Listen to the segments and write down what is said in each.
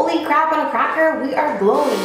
holy crap on a cracker, we are glowing.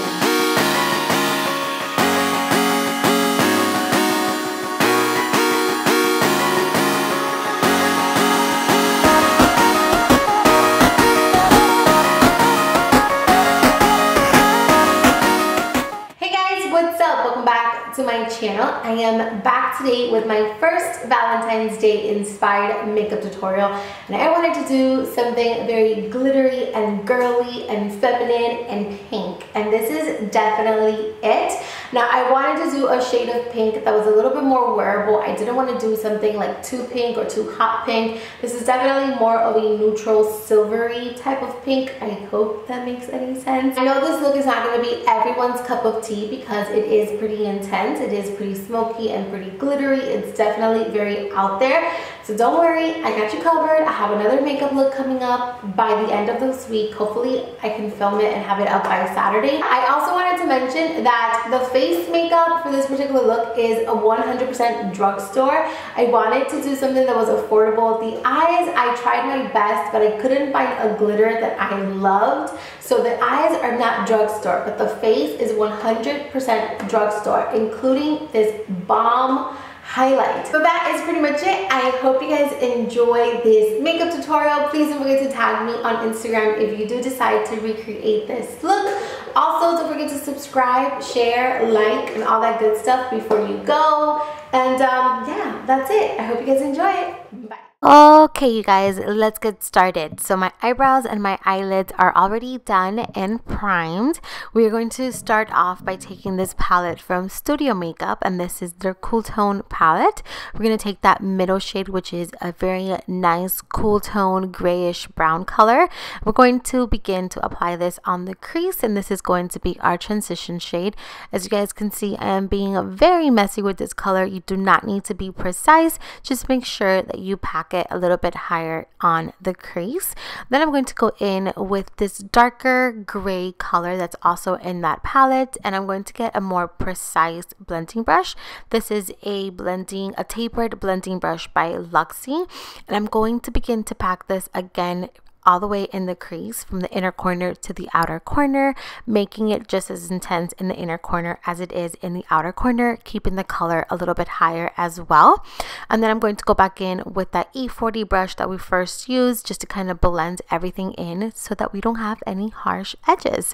To my channel. I am back today with my first Valentine's Day inspired makeup tutorial, and I wanted to do something very glittery and girly and feminine and pink, and this is definitely it. Now I wanted to do a shade of pink that was a little bit more wearable. I didn't want to do something like too pink or too hot pink. This is definitely more of a neutral silvery type of pink. I hope that makes any sense. I know this look is not going to be everyone's cup of tea because it is pretty intense. It is pretty smoky and pretty glittery. It's definitely very out there. So don't worry, I got you covered. I have another makeup look coming up by the end of this week. Hopefully I can film it and have it up by Saturday. I also wanted to mention that the face makeup for this particular look is a 100% drugstore. I wanted to do something that was affordable. The eyes, I tried my best, but I couldn't find a glitter that I loved. So the eyes are not drugstore, but the face is 100% drugstore, including this bomb highlight. So that is pretty much it. I hope you guys enjoy this makeup tutorial. Please don't forget to tag me on Instagram if you do decide to recreate this look. Also, don't forget to subscribe, share, like, and all that good stuff before you go. And yeah, that's it. I hope you guys enjoy it. Bye. Okay, you guys, let's get started. So my eyebrows and my eyelids are already done and primed. We are going to start off by taking this palette from Studio Makeup, and this is their Cool Tone palette. We're going to take that middle shade, which is a very nice cool tone grayish brown color. We're going to begin to apply this on the crease, and this is going to be our transition shade. As you guys can see, I am being very messy with this color. You do not need to be precise. Just make sure that you pack it a little bit higher on the crease. Then I'm going to go in with this darker gray color that's also in that palette, and I'm going to get a more precise blending brush. This is a tapered blending brush by Luxe, and I'm going to begin to pack this again all the way in the crease from the inner corner to the outer corner, making it just as intense in the inner corner as it is in the outer corner, keeping the color a little bit higher as well. And then I'm going to go back in with that E40 brush that we first used just to kind of blend everything in so that we don't have any harsh edges.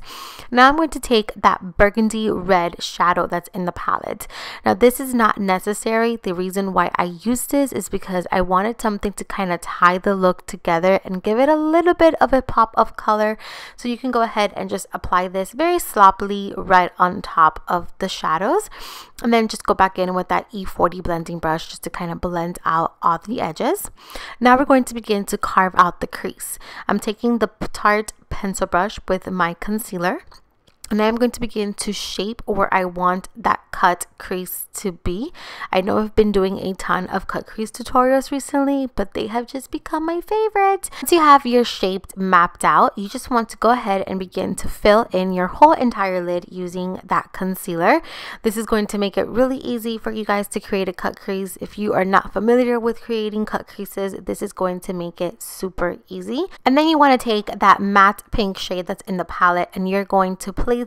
Now I'm going to take that burgundy red shadow that's in the palette. Now this is not necessary. The reason why I used this is because I wanted something to kind of tie the look together and give it a little bit of a pop of color. So you can go ahead and just apply this very sloppily right on top of the shadows, and then just go back in with that E40 blending brush just to kind of blend out all the edges. Now we're going to begin to carve out the crease. I'm taking the Tarte pencil brush with my concealer, and I'm going to begin to shape where I want that cut crease to be. I know I've been doing a ton of cut crease tutorials recently, but they have just become my favorite. Once you have your shape mapped out, you just want to go ahead and begin to fill in your whole entire lid using that concealer. This is going to make it really easy for you guys to create a cut crease. If you are not familiar with creating cut creases, this is going to make it super easy. And then you want to take that matte pink shade that's in the palette, and you're going to place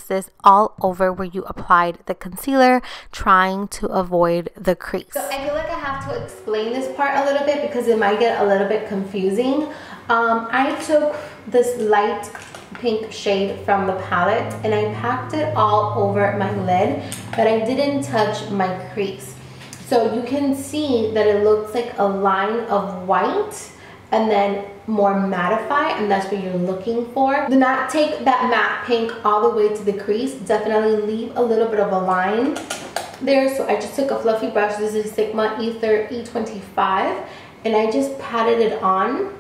this all over where you applied the concealer, trying to avoid the crease. So I feel like I have to explain this part a little bit because it might get a little bit confusing. I took this light pink shade from the palette and I packed it all over my lid, but I didn't touch my crease. So you can see that it looks like a line of white and then more mattify, and that's what you're looking for. Do not take that matte pink all the way to the crease. Definitely leave a little bit of a line there. So I just took a fluffy brush. This is Sigma Ether E25, and I just patted it on,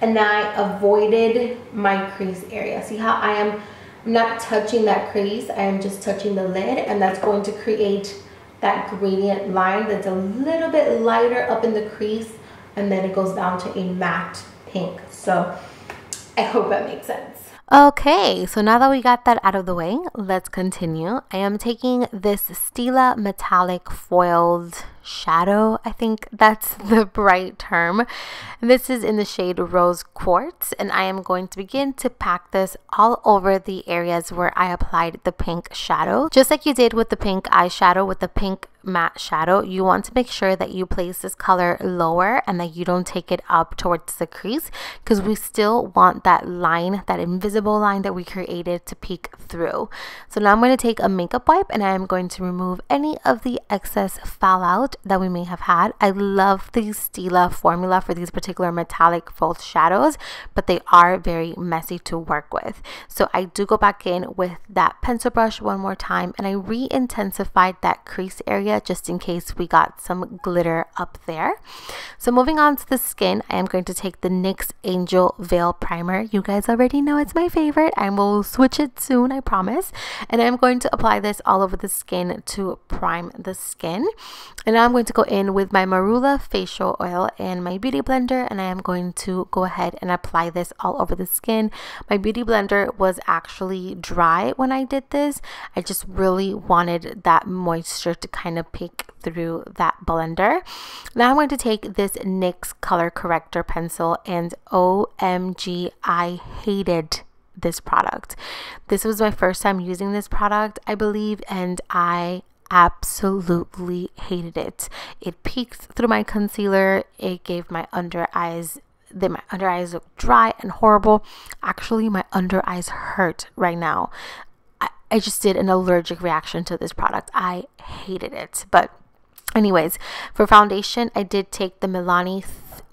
and I avoided my crease area. See how I am not touching that crease, I am just touching the lid, and that's going to create that gradient line that's a little bit lighter up in the crease, and then it goes down to a matte pink. So I hope that makes sense. Okay, so now that we got that out of the way, let's continue. I am taking this Stila metallic foiled shadow. I think that's the right term. This is in the shade Rose Quartz, and I am going to begin to pack this all over the areas where I applied the pink shadow. Just like you did with the pink eyeshadow with the pink matte shadow, you want to make sure that you place this color lower and that you don't take it up towards the crease, because we still want that line, that invisible line that we created, to peek through. So now I'm going to take a makeup wipe and I am going to remove any of the excess fallout that we may have had. I love the Stila formula for these particular metallic false shadows, but they are very messy to work with. So I do go back in with that pencil brush one more time and I re-intensified that crease area just in case we got some glitter up there. So moving on to the skin, I am going to take the NYX Angel Veil Primer. You guys already know it's my favorite. I will switch it soon, I promise. And I'm going to apply this all over the skin to prime the skin. And now I'm going to go in with my Marula Facial Oil and my Beauty Blender, and I am going to go ahead and apply this all over the skin. My Beauty Blender was actually dry when I did this. I just really wanted that moisture to kind of peek through that blender. Now I'm going to take this NYX color corrector pencil, and OMG, I hated this product. This was my first time using this product, I believe, and I absolutely hated it. It peeked through my concealer. It gave my under eyes, my under eyes look dry and horrible. Actually, my under eyes hurt right now. I just did an allergic reaction to this product. I hated it. But anyways, for foundation, I did take the Milani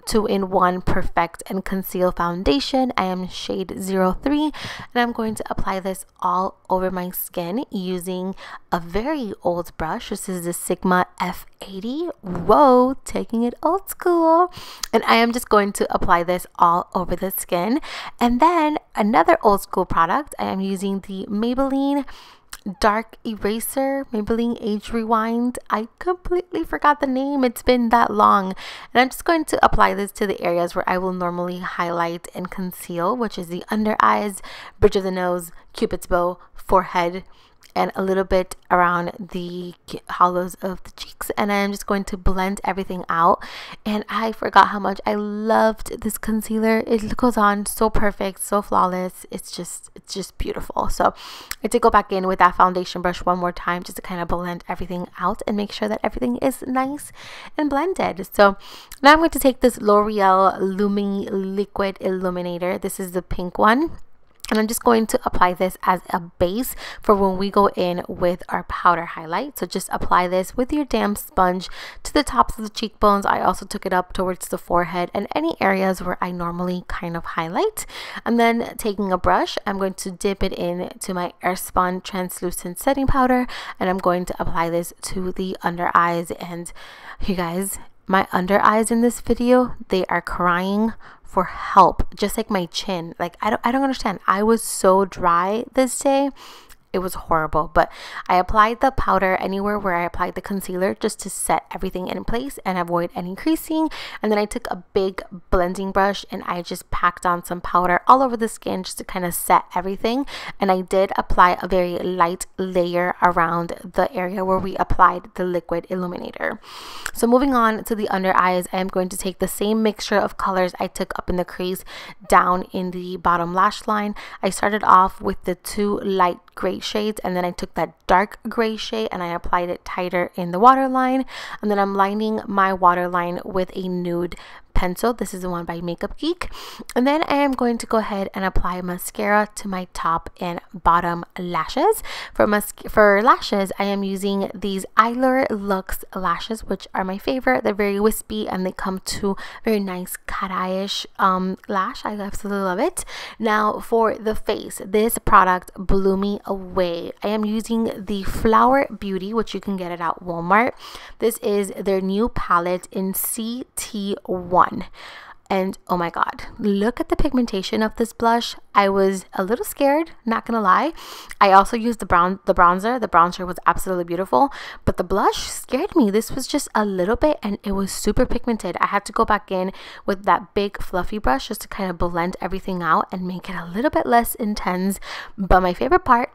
2-in-1 Perfect and Conceal Foundation. I am shade 03, and I'm going to apply this all over my skin using a very old brush. This is the Sigma F80. Whoa, taking it old school. And I am just going to apply this all over the skin. And then another old school product, I am using the Maybelline Dark Eraser, Maybelline Age Rewind. I completely forgot the name. It's been that long. And I'm just going to apply this to the areas where I will normally highlight and conceal, which is the under eyes, bridge of the nose, Cupid's bow, forehead, and a little bit around the hollows of the cheeks. And I'm just going to blend everything out. And I forgot how much I loved this concealer. It goes on so perfect, so flawless. It's just beautiful. So I did go back in with that foundation brush one more time just to kind of blend everything out and make sure that everything is nice and blended. So now I'm going to take this L'Oreal Lumi Liquid Illuminator. This is the pink one. And I'm just going to apply this as a base for when we go in with our powder highlight. So just apply this with your damp sponge to the tops of the cheekbones. I also took it up towards the forehead and any areas where I normally kind of highlight. And then taking a brush, I'm going to dip it in to my Airspun translucent setting powder. And I'm going to apply this to the under eyes. And you guys, my under eyes in this video, they are crying for help, just like my chin. Like I don't understand. I was so dry this day. It was horrible, but I applied the powder anywhere where I applied the concealer just to set everything in place and avoid any creasing. And then I took a big blending brush and I just packed on some powder all over the skin just to kind of set everything. And I did apply a very light layer around the area where we applied the liquid illuminator. So moving on to the under eyes, I am going to take the same mixture of colors I took up in the crease down in the bottom lash line. I started off with the two light gray shades, and then I took that dark gray shade and I applied it tighter in the waterline, and then I'm lining my waterline with a nude pencil. This is the one by Makeup Geek. And then I am going to go ahead and apply mascara to my top and bottom lashes. For lashes, I am using these Eyelure Luxe lashes, which are my favorite. They're very wispy and they come to very nice cat-eye-ish lash. I absolutely love it. Now for the face, this product blew me away. I am using the Flower Beauty, which you can get it at Walmart. This is their new palette in CT1. And oh my god, look at the pigmentation of this blush. I was a little scared, not gonna lie. I also used the bronzer. The bronzer was absolutely beautiful, but the blush scared me. This was just a little bit and it was super pigmented. I had to go back in with that big fluffy brush just to kind of blend everything out and make it a little bit less intense. But my favorite part,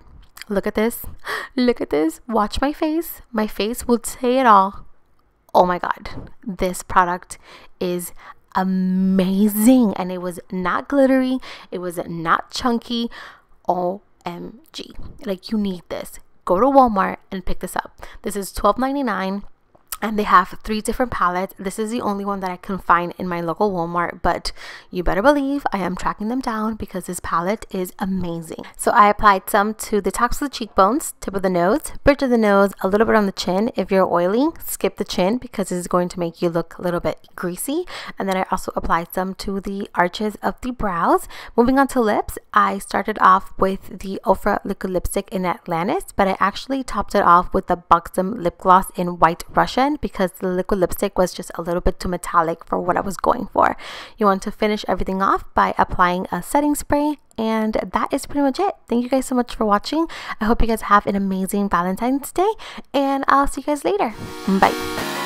look at this, watch my face will say it all. oh my god, this product is amazing. And it was not glittery, it was not chunky. OMG, like, you need this. Go to Walmart and pick this up. This is $12.99. And they have 3 different palettes. This is the only one that I can find in my local Walmart, but you better believe I am tracking them down because this palette is amazing. So I applied some to the tops of the cheekbones, tip of the nose, bridge of the nose, a little bit on the chin. If you're oily, skip the chin because it's going to make you look a little bit greasy. And then I also applied some to the arches of the brows. Moving on to lips, I started off with the Ofra liquid lipstick in Atlantis, but I actually topped it off with the Buxom lip gloss in White Russian because the liquid lipstick was just a little bit too metallic for what I was going for. You want to finish everything off by applying a setting spray, and that is pretty much it. Thank you guys so much for watching. I hope you guys have an amazing Valentine's Day, and I'll see you guys later. Bye.